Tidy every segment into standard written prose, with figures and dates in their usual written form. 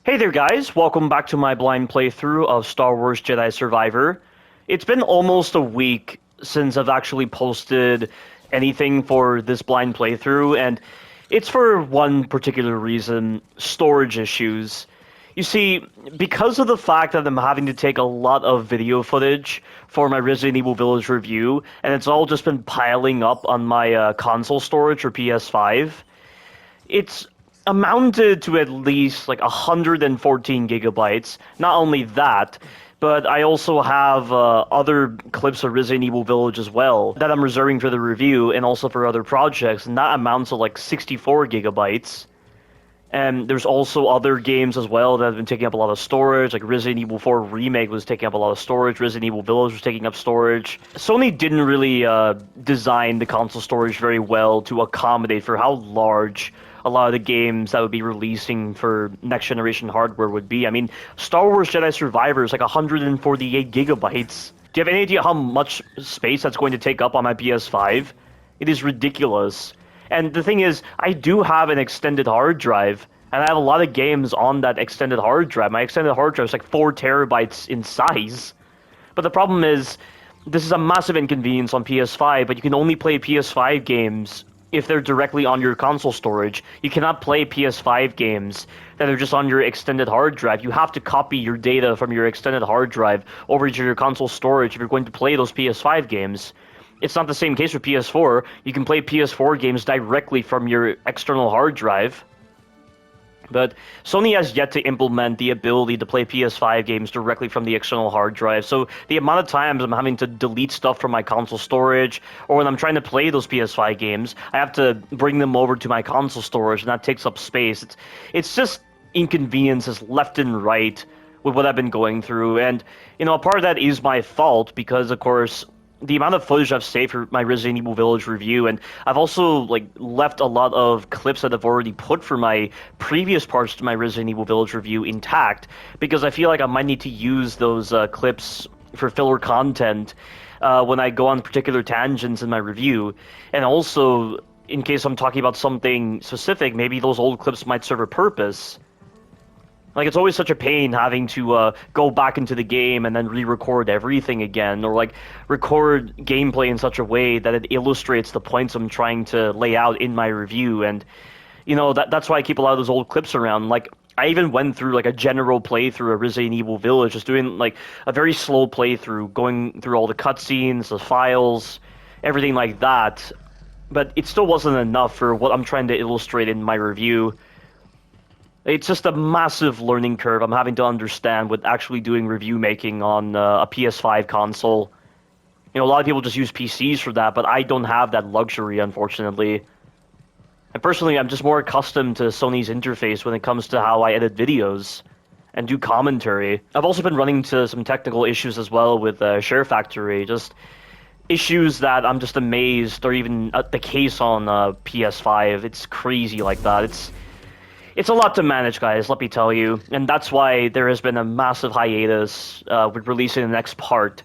Hey there guys, welcome back to my blind playthrough of Star Wars Jedi Survivor. It's been almost a week since I've actually posted anything for this blind playthrough, and it's for one particular reason: storage issues. You see, because of the fact that I'm having to take a lot of video footage for my Resident Evil Village review, and it's all just been piling up on my console storage or PS5, it's amounted to at least like 114 gigabytes. Not only that, but I also have other clips of Resident Evil Village as well that I'm reserving for the review and also for other projects, and that amounts to like 64 gigabytes. And there's also other games as well that have been taking up a lot of storage, like Resident Evil 4 Remake was taking up a lot of storage, Resident Evil Village was taking up storage. Sony didn't really design the console storage very well to accommodate for how large a lot of the games that would be releasing for next generation hardware would be. I mean, Star Wars Jedi Survivor is like 148 gigabytes. Do you have any idea how much space that's going to take up on my PS5? It is ridiculous. And the thing is, I do have an extended hard drive, and I have a lot of games on that extended hard drive. My extended hard drive is like 4 terabytes in size. But the problem is, this is a massive inconvenience on PS5, but you can only play PS5 games if they're directly on your console storage. You cannot play PS5 games that are just on your extended hard drive. You have to copy your data from your extended hard drive over to your console storage if you're going to play those PS5 games. It's not the same case for PS4. You can play PS4 games directly from your external hard drive. But Sony has yet to implement the ability to play PS5 games directly from the external hard drive. So the amount of times I'm having to delete stuff from my console storage, or when I'm trying to play those PS5 games, I have to bring them over to my console storage, and that takes up space. It's just inconveniences left and right with what I've been going through. And, a part of that is my fault because, of course, the amount of footage I've saved for my Resident Evil Village review, and I've also left a lot of clips that I've already put for my previous parts to my Resident Evil Village review intact, because I feel like I might need to use those clips for filler content when I go on particular tangents in my review, and also in case I'm talking about something specific, maybe those old clips might serve a purpose. Like, it's always such a pain having to go back into the game and then re-record everything again, or record gameplay in such a way that it illustrates the points I'm trying to lay out in my review. And that's why I keep a lot of those old clips around. Like, I even went through a general playthrough of Resident Evil Village, just doing a very slow playthrough, going through all the cutscenes, the files, everything like that. But it still wasn't enough for what I'm trying to illustrate in my review. It's just a massive learning curve I'm having to understand with actually doing review making on a PS5 console. A lot of people just use PCs for that, but I don't have that luxury, unfortunately. And personally, I'm just more accustomed to Sony's interface when it comes to how I edit videos and do commentary. I've also been running into some technical issues as well with Share Factory, just issues that I'm just amazed are even the case on PS5. It's crazy like that. It's a lot to manage, guys, let me tell you, and that's why there has been a massive hiatus with releasing the next part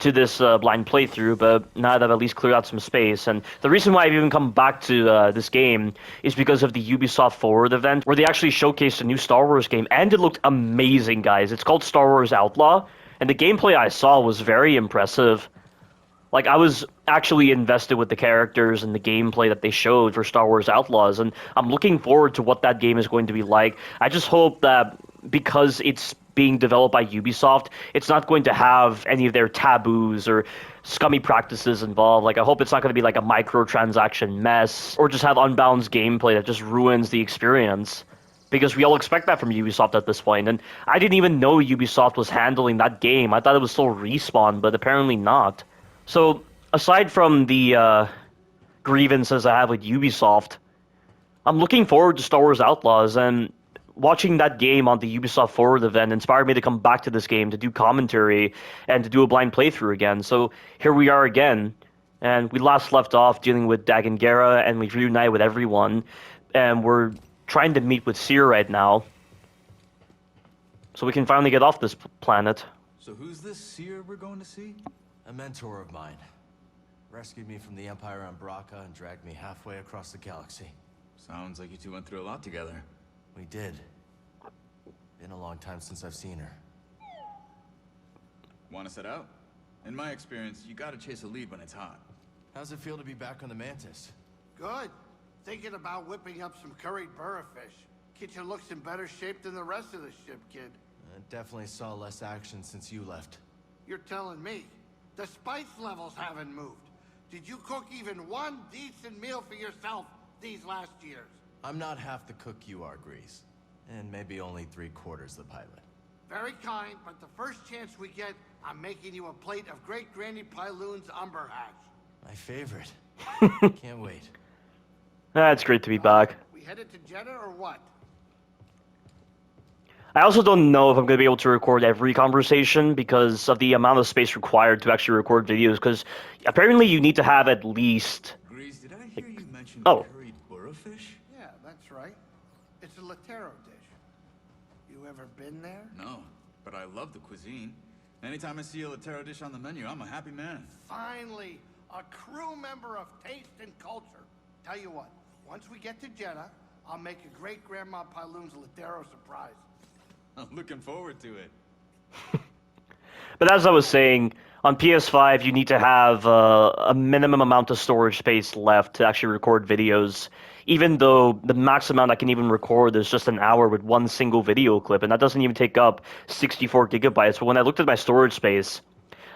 to this blind playthrough, but now that I've at least cleared out some space. And the reason why I've even come back to this game is because of the Ubisoft Forward event, where they actually showcased a new Star Wars game, and it looked amazing, guys. It's called Star Wars Outlaw, and the gameplay I saw was very impressive. I was actually invested with the characters and the gameplay that they showed for Star Wars Outlaws, and I'm looking forward to what that game is going to be like. I just hope that because it's being developed by Ubisoft, it's not going to have any of their taboos or scummy practices involved. I hope it's not going to be like a microtransaction mess, or just have unbalanced gameplay that just ruins the experience. Because we all expect that from Ubisoft at this point, and I didn't even know Ubisoft was handling that game. I thought it was still Respawn, but apparently not. So, aside from the grievances I have with Ubisoft, I'm looking forward to Star Wars Outlaws, and watching that game on the Ubisoft Forward event inspired me to come back to this game to do commentary and to do a blind playthrough again. So here we are again, and we last left off dealing with Dagan Gera, and we've reunited with everyone, and we're trying to meet with Seer right now, so we can finally get off this planet. So who's this Seer we're going to see? A mentor of mine. Rescued me from the Empire on Braca and dragged me halfway across the galaxy. Sounds like you two went through a lot together. We did. a long time since I've seen her. Want to set out? In my experience, you gotta chase a lead when it's hot. How's it feel to be back on the Mantis? Good. Thinking about whipping up some curried burrafish. Kitchen looks in better shape than the rest of the ship, kid. I definitely saw less action since you left. You're telling me. The spice levels haven't moved. Did you cook even one decent meal for yourself these last years? I'm not half the cook you are, Grease. And maybe only 3/4 the pilot. Very kind, but the first chance we get, I'm making you a plate of Great Granny Pyloon's umber hash. My favorite. Can't wait. It's great to be back. We headed to Jeddah or what? I also don't know if I'm going to be able to record every conversation because of the amount of space required to actually record videos, because apparently you need to have at least... Grease, did I hear you mention Oh. curried burrafish? Yeah, that's right. It's a Latero dish. You ever been there? No, but I love the cuisine. Anytime I see a Latero dish on the menu, I'm a happy man. Finally, a crew member of taste and culture. Tell you what, once we get to Jeddah, I'll make a Great Grandma Pyloon's Latero surprise. I'm looking forward to it. But as I was saying, on PS5 you need to have a minimum amount of storage space left to actually record videos, even though the max amount I can even record is just an hour with one single video clip, and that doesn't even take up 64 gigabytes. But when I looked at my storage space,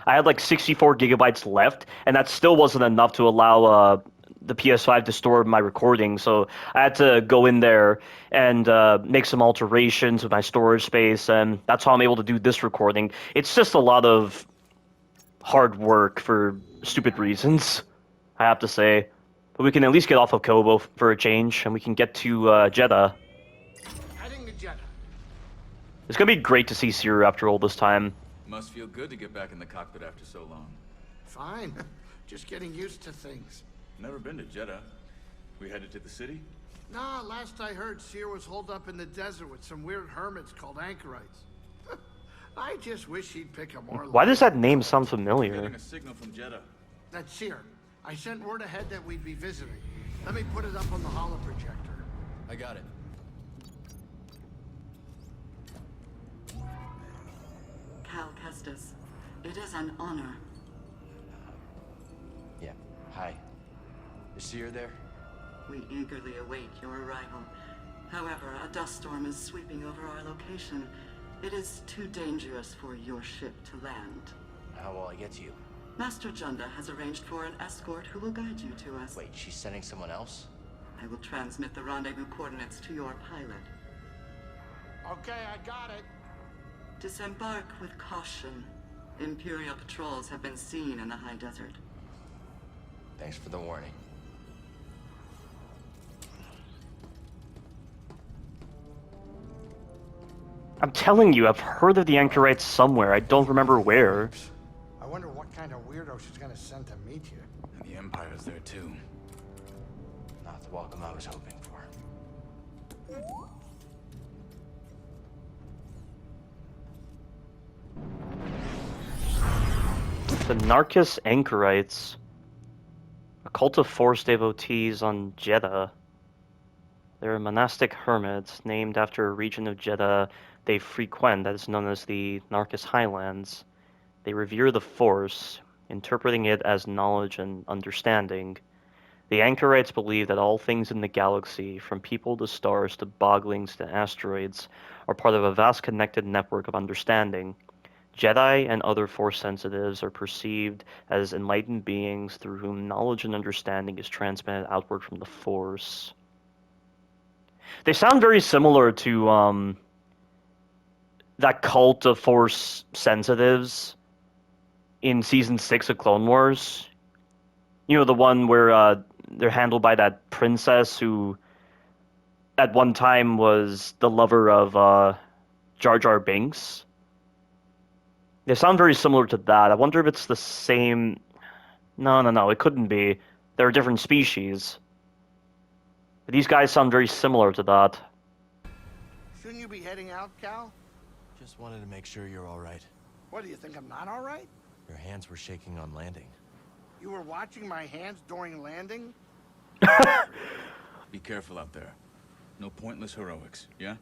I had like 64 gigabytes left, and that still wasn't enough to allow the PS5 to store my recording, so I had to go in there and make some alterations with my storage space, and that's how I'm able to do this recording. It's just a lot of hard work for stupid reasons, I have to say. But we can at least get off of Kobo for a change, and we can get to Jeddah. Heading to Jeddah. It's gonna be great to see Seer after all this time. Must feel good to get back in the cockpit after so long. Fine. Just getting used to things. Never been to Jeddah. We headed to the city? Nah, last I heard, Seer was holed up in the desert with some weird hermits called anchorites. I just wish he'd pick a more... Why does that name sound familiar? Getting a signal from Jeddah. That's Seer. I sent word ahead that we'd be visiting. Let me put it up on the holoprojector. I got it. Cal Kestis, it is an honor. Yeah. Hi. Is Seer there? We eagerly await your arrival. However, a dust storm is sweeping over our location. It is too dangerous for your ship to land. How will I get to you? Master Junda has arranged for an escort who will guide you to us. Wait, she's sending someone else? I will transmit the rendezvous coordinates to your pilot. Okay, I got it. Disembark with caution. Imperial patrols have been seen in the high desert. Thanks for the warning. I'm telling you, I've heard of the anchorites somewhere. I don't remember where. I wonder what kind of weirdo she's gonna send to meet you. And the Empire's there too. Not the welcome I was hoping for. The Narcus Anchorites. A cult of Force devotees on Jeddah. They're monastic hermits named after a region of Jeddah they frequent that is known as the Narcus Highlands. They revere the Force, interpreting it as knowledge and understanding. The Anchorites believe that all things in the galaxy, from people to stars to boglings to asteroids, are part of a vast connected network of understanding. Jedi and other Force sensitives are perceived as enlightened beings through whom knowledge and understanding is transmitted outward from the Force. They sound very similar to that cult of Force sensitives in Season 6 of Clone Wars. You know, the one where they're handled by that princess who at one time was the lover of Jar Jar Binks. They sound very similar to that. I wonder if it's the same... No, it couldn't be. They're a different species. But these guys sound very similar to that. Shouldn't you be heading out, Cal? Just wanted to make sure you're all right. What, do you think I'm not all right? Your hands were shaking on landing. You were watching my hands during landing? Be careful out there. No pointless heroics, yeah?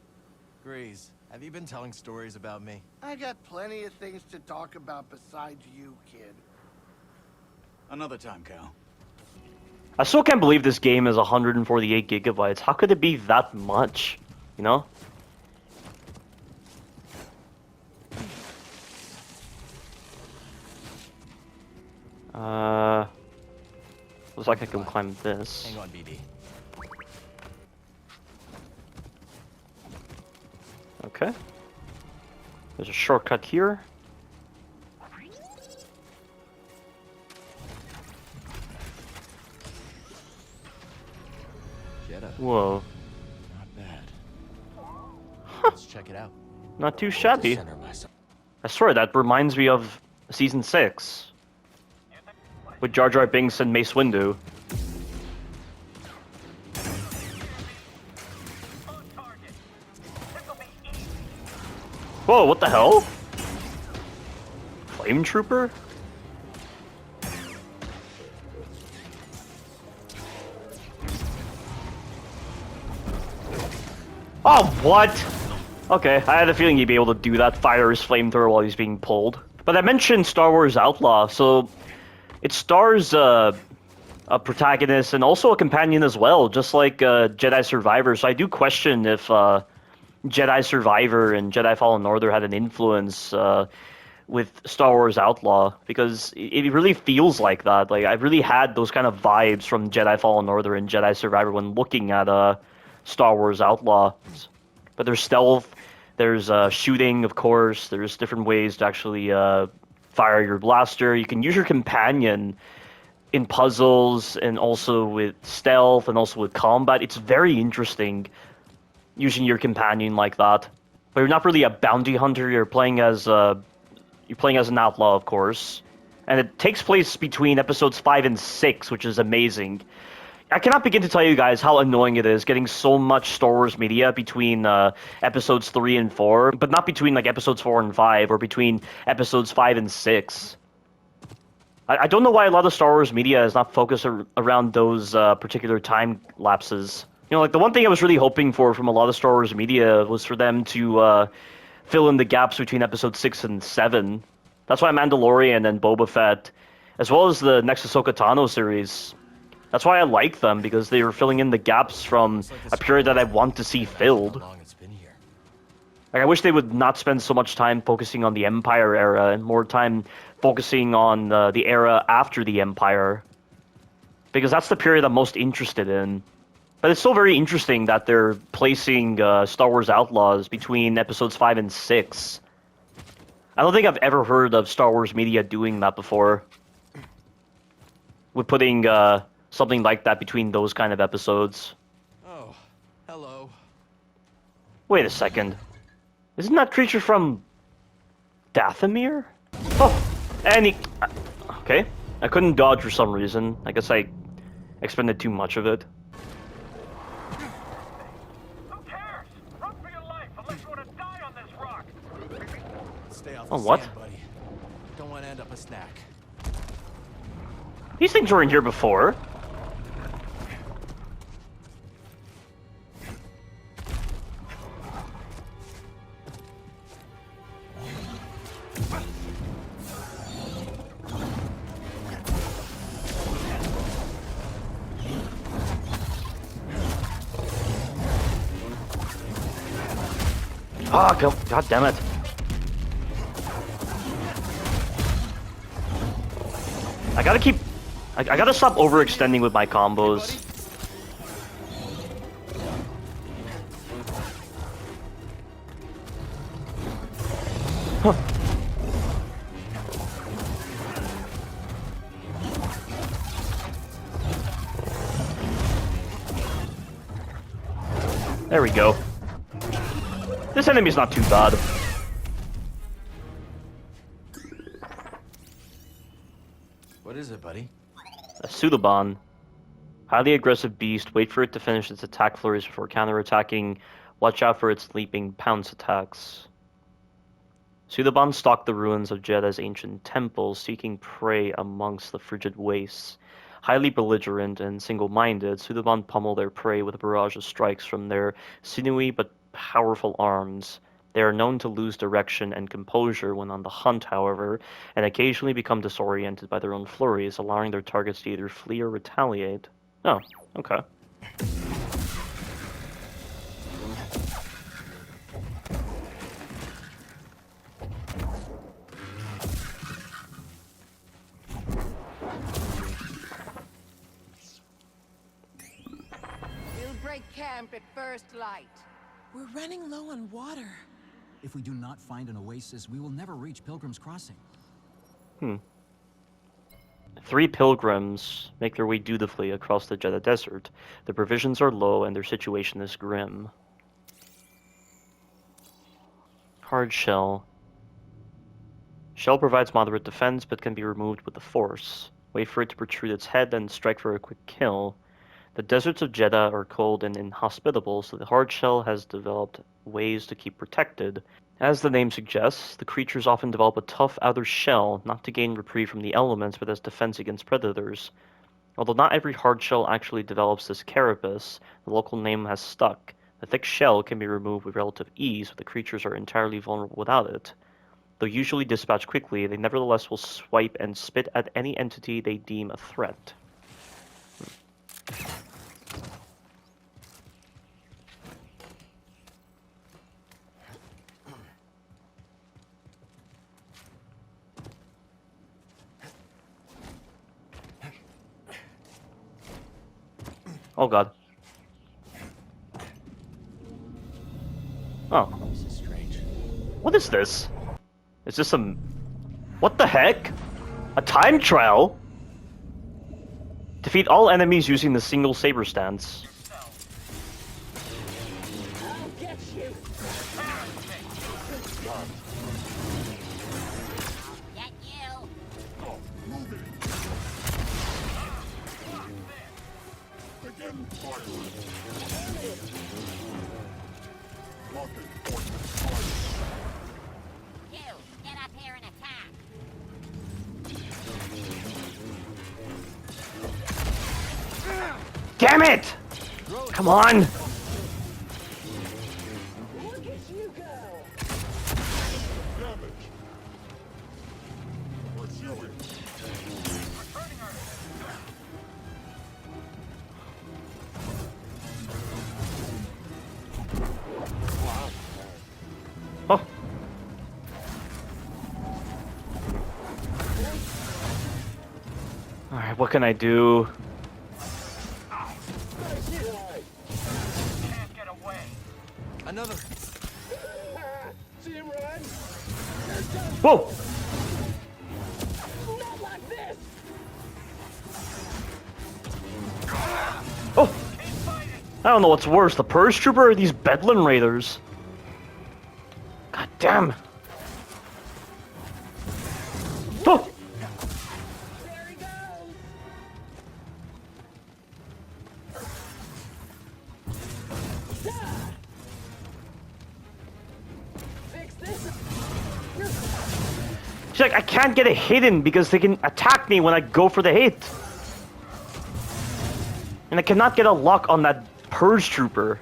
Grease, Have you been telling stories about me? I got plenty of things to talk about besides you, kid. Another time, Cal. I still can't believe this game is 148 gigabytes. How could it be that much? You know? Looks like I can climb this. Hang on, BD. Okay. There's a shortcut here. Jedi. Whoa. Not bad. Huh. Let's check it out. Not too shabby. Center myself. I swear, that reminds me of Season 6. With Jar Jar Binks and Mace Windu. Whoa, what the hell? Flame Trooper? Oh, what? Okay, I had a feeling he'd be able to do that, fire his flamethrower while he's being pulled. But I mentioned Star Wars Outlaw, so it stars a protagonist and also a companion as well, just like Jedi Survivor. So I do question if Jedi Survivor and Jedi Fallen Order had an influence with Star Wars Outlaw, because it really feels like that. Like, I really had those kind of vibes from Jedi Fallen Order and Jedi Survivor when looking at Star Wars Outlaw. But there's stealth, there's shooting, of course, there's different ways to actually fire your blaster. You can use your companion in puzzles and also with stealth and also with combat. It's very interesting using your companion like that. But you're not really a bounty hunter, you're playing as an outlaw, of course. And it takes place between episodes 5 and 6, which is amazing. I cannot begin to tell you guys how annoying it is getting so much Star Wars media between episodes 3 and 4, but not between like episodes 4 and 5, or between episodes 5 and 6. I don't know why a lot of Star Wars media is not focused around those particular time lapses. You know, like, the one thing I was really hoping for from a lot of Star Wars media was for them to fill in the gaps between episode 6 and 7. That's why Mandalorian and Boba Fett, as well as the next Ahsoka Tano series, that's why I like them, because they were filling in the gaps from a period that I want to see filled. Like, I wish they would not spend so much time focusing on the Empire era and more time focusing on the era after the Empire, because that's the period I'm most interested in. But it's still very interesting that they're placing Star Wars Outlaws between episodes 5 and 6. I don't think I've ever heard of Star Wars media doing that before, with putting something like that between those kind of episodes. Oh, hello. Wait a second. Isn't that creature from Dathomir? Oh, and he... Okay. I couldn't dodge for some reason. I guess I expended too much of it. Who cares? Run for your life unless you want to die on this rock. Stay off Oh, the what? sand, buddy. Don't want to end up a snack. These things were in here before. Ah, God damn it. I gotta stop overextending with my combos. Huh. There we go. This enemy's not too bad. What is it, buddy? A Sudaban. Highly aggressive beast. Wait for it to finish its attack flurries before counterattacking. Watch out for its leaping pounce attacks. Sudaban stalk the ruins of Jedi's ancient temples, seeking prey amongst the frigid wastes. Highly belligerent and single-minded, Sudaban pummel their prey with a barrage of strikes from their sinewy but powerful arms. They are known to lose direction and composure when on the hunt, however, and occasionally become disoriented by their own flurries, allowing their targets to either flee or retaliate. Oh, okay. We'll break camp at first light. We're running low on water. If we do not find an oasis, we will never reach Pilgrim's Crossing. 3 pilgrims make their way dutifully across the Jeddah Desert. Their provisions are low and their situation is grim. Hard shell. Shell provides moderate defense but can be removed with the force. Wait for it to protrude its head and strike for a quick kill. The deserts of Jeddah are cold and inhospitable, so the hard shell has developed ways to keep protected. As the name suggests, the creatures often develop a tough outer shell, not to gain reprieve from the elements, but as defense against predators. Although not every hard shell actually develops this carapace, the local name has stuck. The thick shell can be removed with relative ease, but the creatures are entirely vulnerable without it. Though usually dispatched quickly, they nevertheless will swipe and spit at any entity they deem a threat. Oh god. Oh. This is strange. What is this? Is this some... What the heck? A time trial? Defeat all enemies using the single saber stance. I'll get you. Get you. You, get up here and attack. Damn it! Come on! Look at you go. Oh. Alright, what can I do? Can't get away. Another. Whoa! Not like this. Oh! I don't know what's worse, the Purge Trooper or these Bedlam Raiders? God damn! Oh! There he goes. Fix this. She's like, I can't get a hit in because they can attack me when I go for the hit. And I cannot get a lock on that Purge Trooper.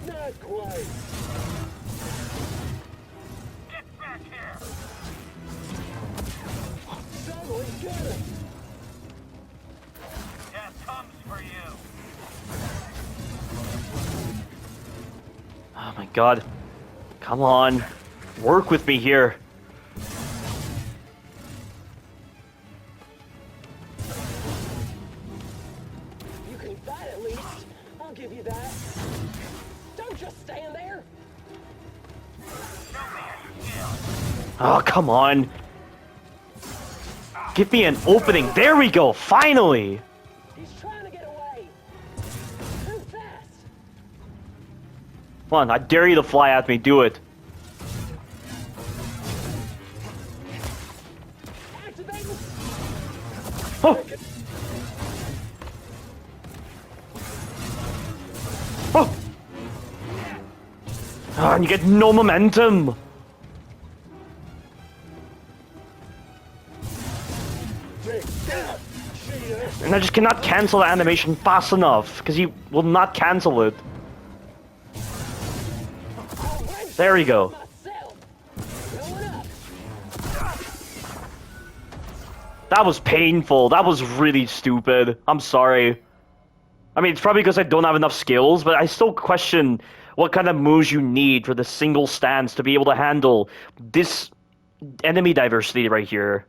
Not quite. Get back here. Someone's got it. Death comes for you. Oh my god. Come on. Work with me here. You can fight at least. I'll give you that. Don't just stand there. Show me a skill. Oh, come on. Give me an opening. There we go. Finally. He's trying to get away. Too fast. Come on. I dare you to fly at me. Do it. Activate. Oh. Oh. Ah, and you get no momentum. And And I just cannot cancel the animation fast enough, because he will not cancel it. There we go. That was painful. That was really stupid. I'm sorry. I mean, it's probably because I don't have enough skills, but I still question what kind of moves you need for the single stance to be able to handle this enemy diversity right here.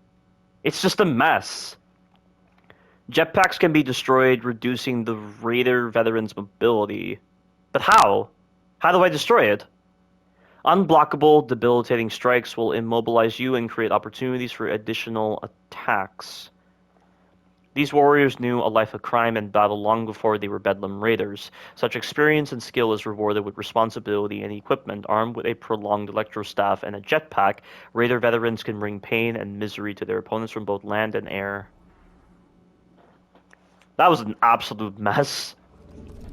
It's just a mess. Jetpacks can be destroyed, reducing the Raider veteran's mobility. But how? How do I destroy it? Unblockable, debilitating strikes will immobilize you and create opportunities for additional attacks. These warriors knew a life of crime and battle long before they were Bedlam Raiders. Such experience and skill is rewarded with responsibility and equipment. Armed with a prolonged electrostaff and a jetpack, Raider veterans can bring pain and misery to their opponents from both land and air. That was an absolute mess.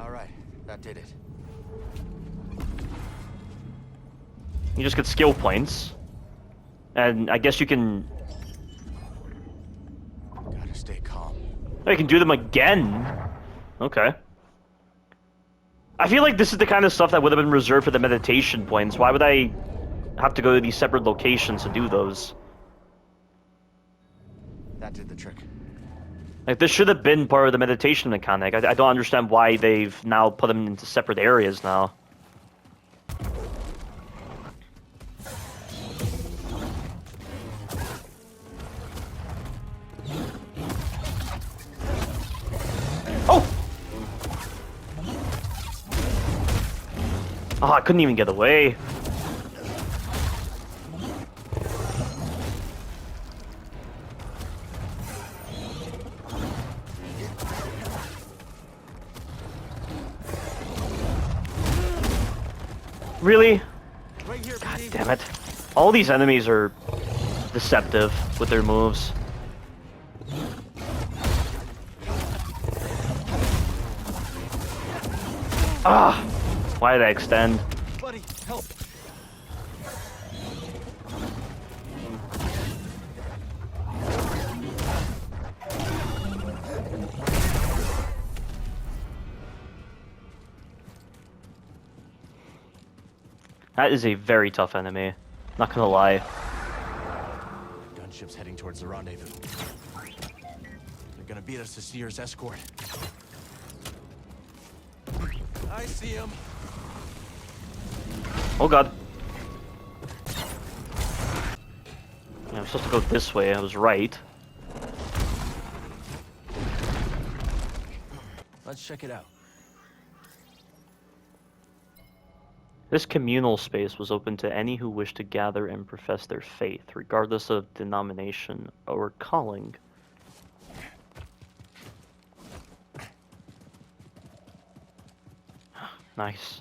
Alright, that did it. You just get skill points. And I guess you can... Gotta stay calm. Oh, you can do them again. Okay. I feel like this is the kind of stuff that would have been reserved for the meditation points. Why would I have to go to these separate locations to do those? That did the trick. Like, this should have been part of the meditation mechanic. I don't understand why they've now put them into separate areas now. Oh! Oh, I couldn't even get away. Really? God damn it. All these enemies are deceptive with their moves. Ah! Why did I extend? Buddy, help! That is a very tough enemy. Not gonna lie. Gunship's heading towards the rendezvous. They're gonna beat us to Seer's escort. I see him. Oh god. Yeah, I'm supposed to go this way. I was right. Let's check it out. This communal space was open to any who wished to gather and profess their faith, regardless of denomination or calling. Nice.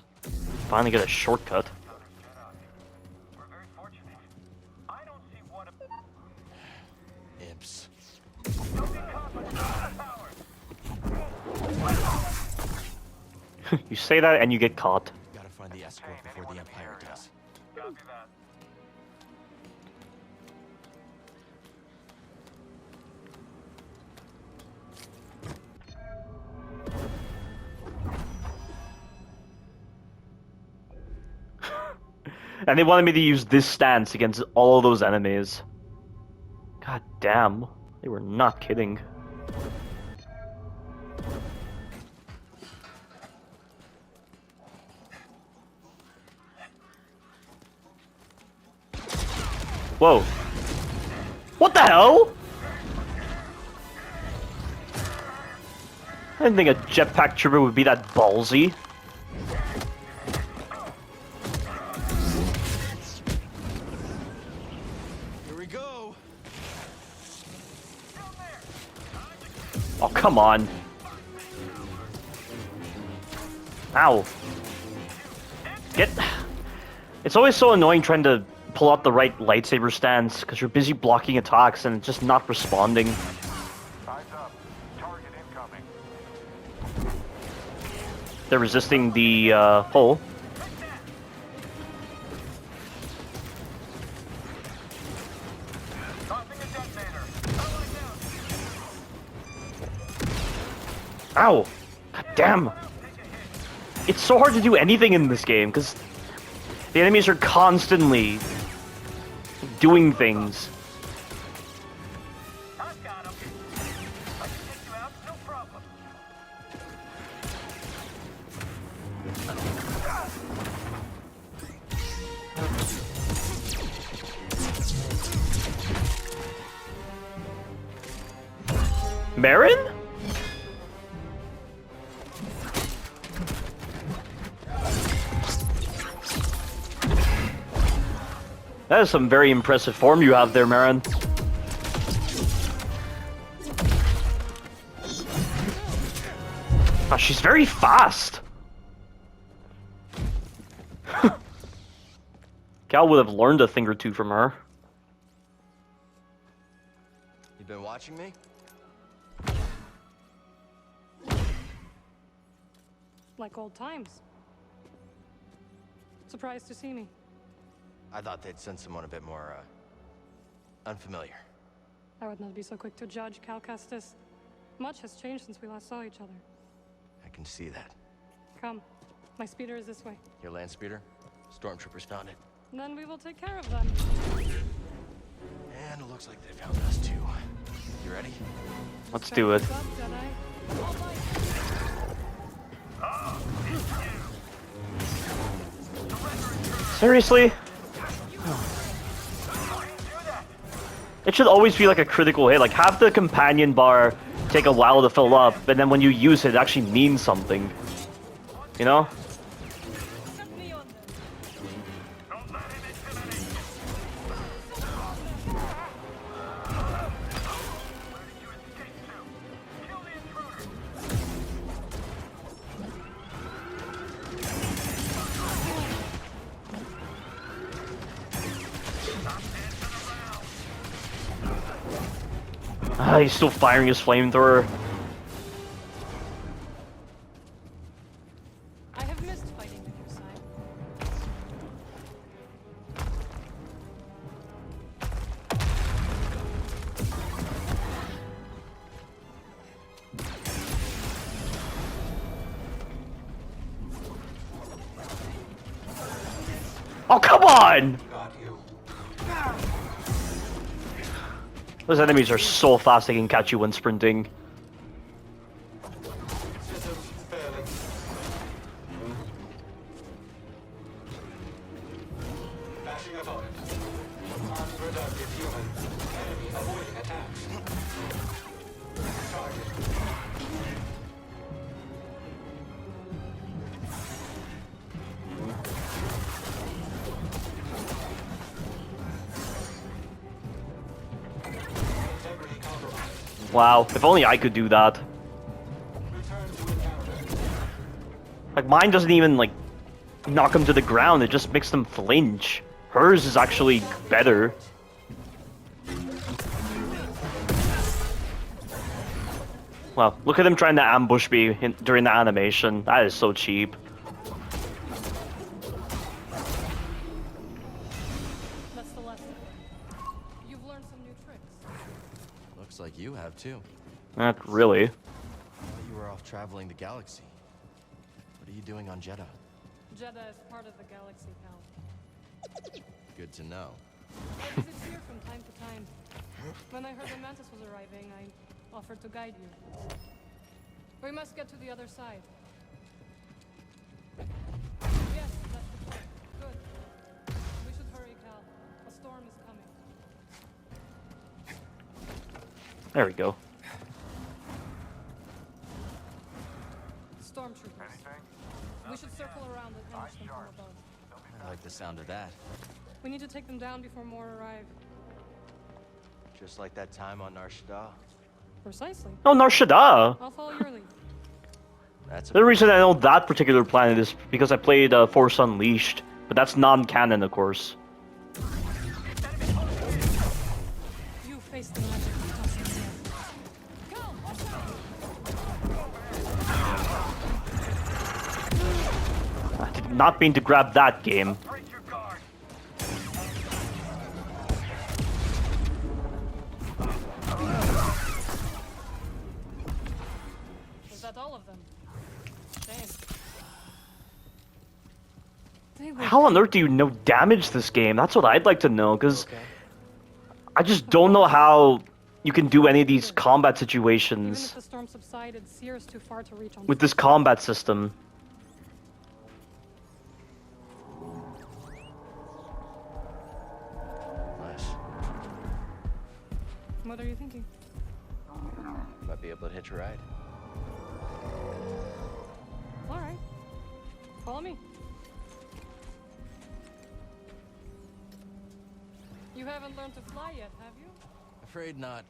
Finally get a shortcut. We're very fortunate. I don't see what a... Imps. Don't be confident. Power. You say that and you get caught. Gotta find the escort before the Empire does. Copy that. And they wanted me to use this stance against all of those enemies. God damn. They were not kidding. Whoa. What the hell? I didn't think a jetpack trooper would be that ballsy. Here we go. Oh, come on. Ow. Get... It's always so annoying trying to pull out the right lightsaber stance because you're busy blocking attacks and just not responding. Eyes up. Target incoming. They're resisting the pull. Tossing a detonator. Power Ow! God damn! It's so hard to do anything in this game, because the enemies are constantly doing things. I've got him. I can take you out, no problem. Marin? That is some very impressive form you have there, Marin. Ah, she's very fast. Cal would have learned a thing or two from her. You been watching me? Like old times. Surprised to see me. I thought they'd send someone a bit more, unfamiliar. I would not be so quick to judge, Cal Kestis. Much has changed since we last saw each other. I can see that. Come. My speeder is this way. Your land speeder? Stormtroopers found it. Then we will take care of them. And it looks like they found us too. You ready? Let's do it. What's up, Jedi? All right. Seriously? It should always be like a critical hit. Like, have the companion bar take a while to fill up, and then when you use it, it actually means something. You know? Ah, he's still firing his flamethrower. I have missed fighting with your side. Oh, come on! Those enemies are so fast they can catch you when sprinting. Wow, if only I could do that. Like, mine doesn't even, like, knock them to the ground, it just makes them flinch. Hers is actually better. Well, look at him trying to ambush me during the animation. That is so cheap. That's the lesson. You've learned some new tricks. Looks like you have too. Not really. I thought you were off traveling the galaxy. What are you doing on Jeddah? Jeddah is part of the galaxy, Cal. Good to know. I visit here from time to time. When I heard the Mantis was arriving, I offered to guide you. We must get to the other side. Yes, that's the point. Good. We should hurry, Cal. A storm is coming. There we go. Stormtroopers. We should circle around and ambush them from above. I like the sound of that. We need to take them down before more arrive. Just like that time on Nar Shaddaa. Precisely. Oh, Nar Shaddaa! I'll follow your lead. That's a The reason I know that particular planet is because I played Force Unleashed, but that's non-canon, of course. You face the magic of tossing the Cal, watch out! I did not mean to grab that game. Break your guard. Is that all how on earth do you know damage this game? That's what I'd like to know, because I just don't know how you can do any of these combat Even situations if the storm subsided, Sear's too far to reach on with this foot. combat system. Nice. What are you thinking? Might be able to hitch a ride. All right. Follow me. You haven't learned to fly yet, have you? Afraid not.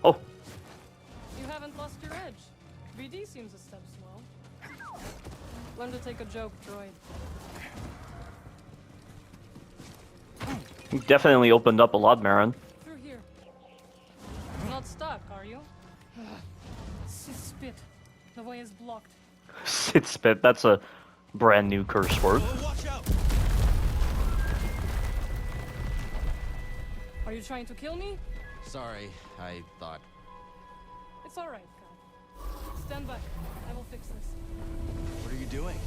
Oh, You haven't lost your edge. BD seems a step slow. Learn to take a joke, droid. you definitely opened up a lot, Marin. Through here. You're not stuck, are you? Spit. The way is blocked. Sit spit, that's a brand new curse word. Watch out! Are you trying to kill me? Sorry, I thought. It's all right, Cal. Stand back. I will fix this. What are you doing?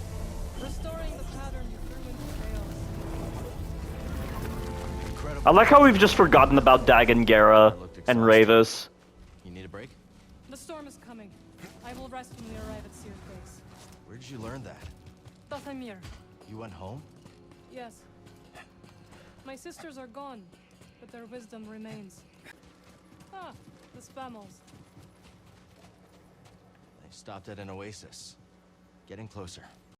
Restoring the pattern you threw into chaos. Incredible. I like how we've just forgotten about Dagon Gera and Ravis. You need a break? The storm is coming. I will rest when we arrive at Sear's base. Where did you learn that? Dathamir. You went home? Yes. My sisters are gone, but their wisdom remains. Ah, the Spammels. They stopped at an oasis. Getting closer.